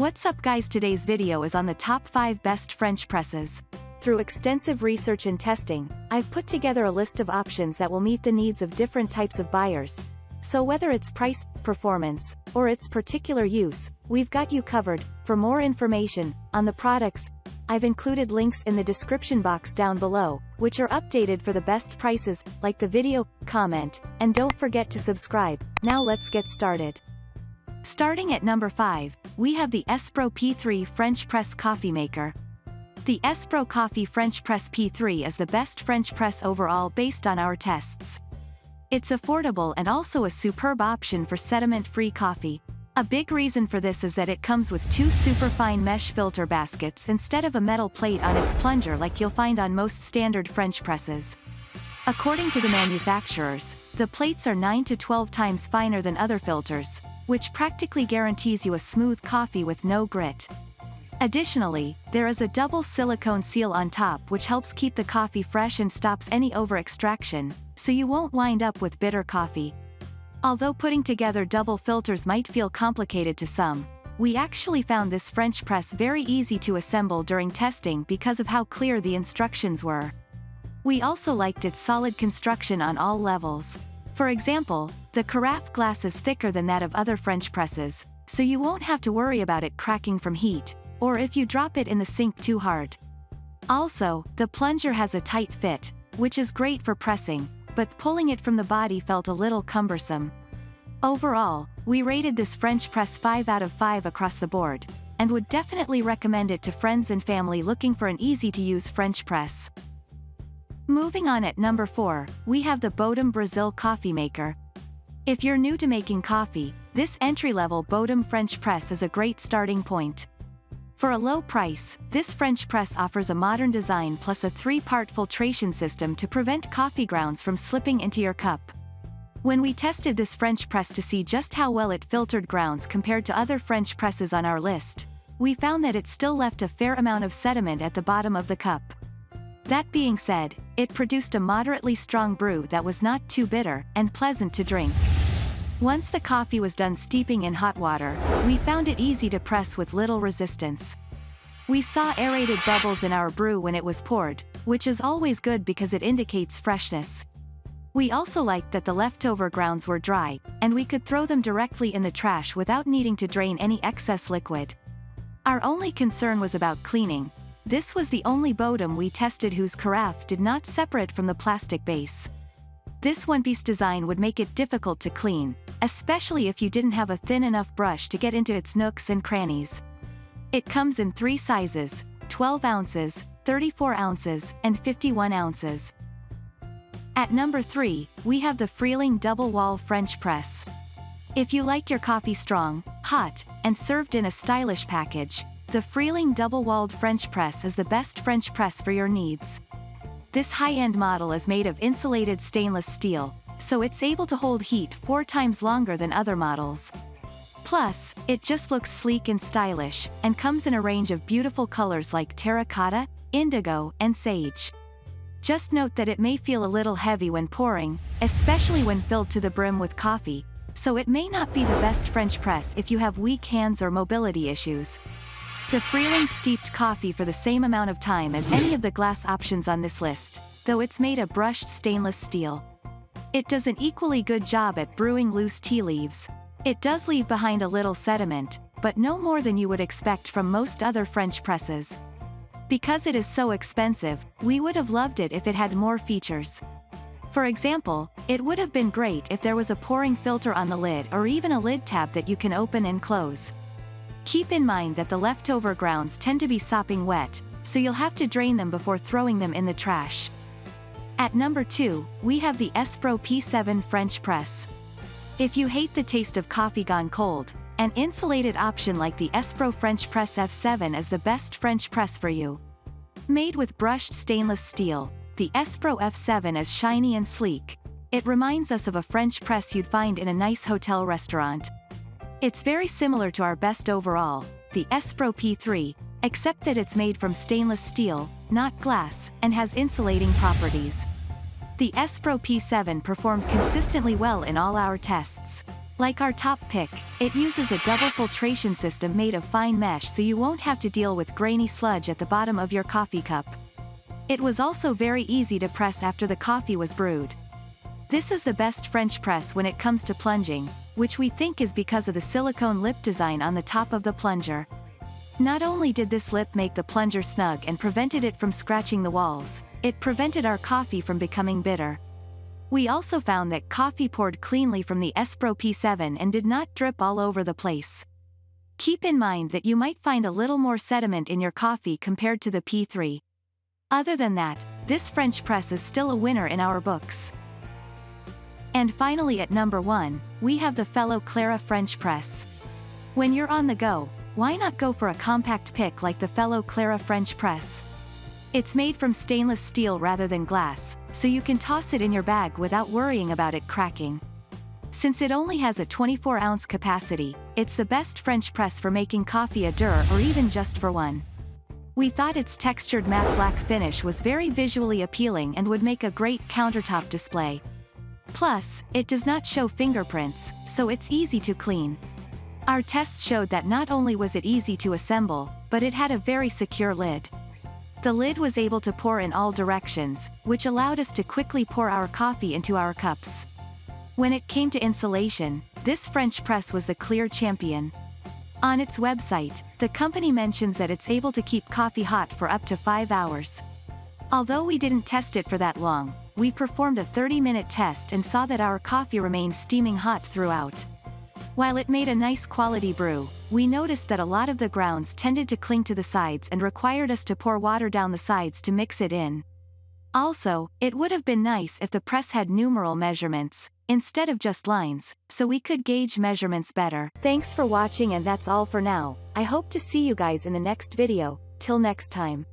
What's up guys, today's video is on the top 5 best French presses. Through extensive research and testing, I've put together a list of options that will meet the needs of different types of buyers. So whether it's price, performance, or its particular use, we've got you covered. For more information on the products, I've included links in the description box down below, which are updated for the best prices. Like the video, comment, and don't forget to subscribe. Now let's get started. Starting at number 5, we have the Espro P3 French Press Coffee Maker. The Espro Coffee French Press P3 is the best French press overall based on our tests. It's affordable and also a superb option for sediment-free coffee. A big reason for this is that it comes with 2 superfine mesh filter baskets instead of a metal plate on its plunger like you'll find on most standard French presses. According to the manufacturers, the plates are 9 to 12 times finer than other filters, which practically guarantees you a smooth coffee with no grit. Additionally, there is a double silicone seal on top which helps keep the coffee fresh and stops any over-extraction, so you won't wind up with bitter coffee. Although putting together double filters might feel complicated to some, we actually found this French press very easy to assemble during testing because of how clear the instructions were. We also liked its solid construction on all levels. For example, the carafe glass is thicker than that of other French presses, so you won't have to worry about it cracking from heat, or if you drop it in the sink too hard. Also, the plunger has a tight fit, which is great for pressing, but pulling it from the body felt a little cumbersome. Overall, we rated this French press 5 out of 5 across the board, and would definitely recommend it to friends and family looking for an easy-to-use French press. Moving on, at number 4, we have the Bodum Brazil Coffee Maker. If you're new to making coffee, this entry-level Bodum French press is a great starting point. For a low price, this French press offers a modern design plus a 3-part filtration system to prevent coffee grounds from slipping into your cup. When we tested this French press to see just how well it filtered grounds compared to other French presses on our list, we found that it still left a fair amount of sediment at the bottom of the cup. That being said, it produced a moderately strong brew that was not too bitter and pleasant to drink. Once the coffee was done steeping in hot water, we found it easy to press with little resistance. We saw aerated bubbles in our brew when it was poured, which is always good because it indicates freshness. We also liked that the leftover grounds were dry, and we could throw them directly in the trash without needing to drain any excess liquid. Our only concern was about cleaning. This was the only Bodum we tested whose carafe did not separate from the plastic base. This one-piece design would make it difficult to clean, especially if you didn't have a thin enough brush to get into its nooks and crannies. It comes in 3 sizes: 12 ounces, 34 ounces, and 51 ounces. At number 3, we have the Freeling Double Wall French Press. If you like your coffee strong, hot, and served in a stylish package, the Freeling Double-Walled French Press is the best French press for your needs. This high-end model is made of insulated stainless steel, so it's able to hold heat 4 times longer than other models. Plus, it just looks sleek and stylish, and comes in a range of beautiful colors like terracotta, indigo, and sage. Just note that it may feel a little heavy when pouring, especially when filled to the brim with coffee, so it may not be the best French press if you have weak hands or mobility issues. The Freeling steeped coffee for the same amount of time as any of the glass options on this list, though it's made of brushed stainless steel. It does an equally good job at brewing loose tea leaves. It does leave behind a little sediment, but no more than you would expect from most other French presses. Because it is so expensive, we would have loved it if it had more features. For example, it would have been great if there was a pouring filter on the lid or even a lid tab that you can open and close. Keep in mind that the leftover grounds tend to be sopping wet, so you'll have to drain them before throwing them in the trash. At number 2, we have the Espro P7 French Press. If you hate the taste of coffee gone cold, an insulated option like the Espro French Press F7 is the best French press for you. Made with brushed stainless steel, the Espro F7 is shiny and sleek. It reminds us of a French press you'd find in a nice hotel restaurant. It's very similar to our best overall, the Espro P3, except that it's made from stainless steel, not glass, and has insulating properties. The Espro P7 performed consistently well in all our tests. Like our top pick, it uses a double filtration system made of fine mesh so you won't have to deal with grainy sludge at the bottom of your coffee cup. It was also very easy to press after the coffee was brewed. This is the best French press when it comes to plunging, which we think is because of the silicone lip design on the top of the plunger. Not only did this lip make the plunger snug and prevented it from scratching the walls, it prevented our coffee from becoming bitter. We also found that coffee poured cleanly from the Espro P7 and did not drip all over the place. Keep in mind that you might find a little more sediment in your coffee compared to the P3. Other than that, this French press is still a winner in our books. And finally at number 1, we have the fellow Clara French press. When you're on the go, why not go for a compact pick like the fellow Clara French press? It's made from stainless steel rather than glass, so you can toss it in your bag without worrying about it cracking. Since it only has a 24-ounce capacity, it's the best French press for making coffee à deux or even just for one. We thought its textured matte black finish was very visually appealing and would make a great countertop display. Plus, it does not show fingerprints, so it's easy to clean. Our tests showed that not only was it easy to assemble, but it had a very secure lid. The lid was able to pour in all directions, which allowed us to quickly pour our coffee into our cups. When it came to insulation, this French press was the clear champion. On its website, the company mentions that it's able to keep coffee hot for up to 5 hours. Although we didn't test it for that long, we performed a 30-minute test and saw that our coffee remained steaming hot throughout. While it made a nice quality brew, we noticed that a lot of the grounds tended to cling to the sides and required us to pour water down the sides to mix it in. Also, it would have been nice if the press had numeral measurements, instead of just lines, so we could gauge measurements better. Thanks for watching and that's all for now. I hope to see you guys in the next video. Till next time.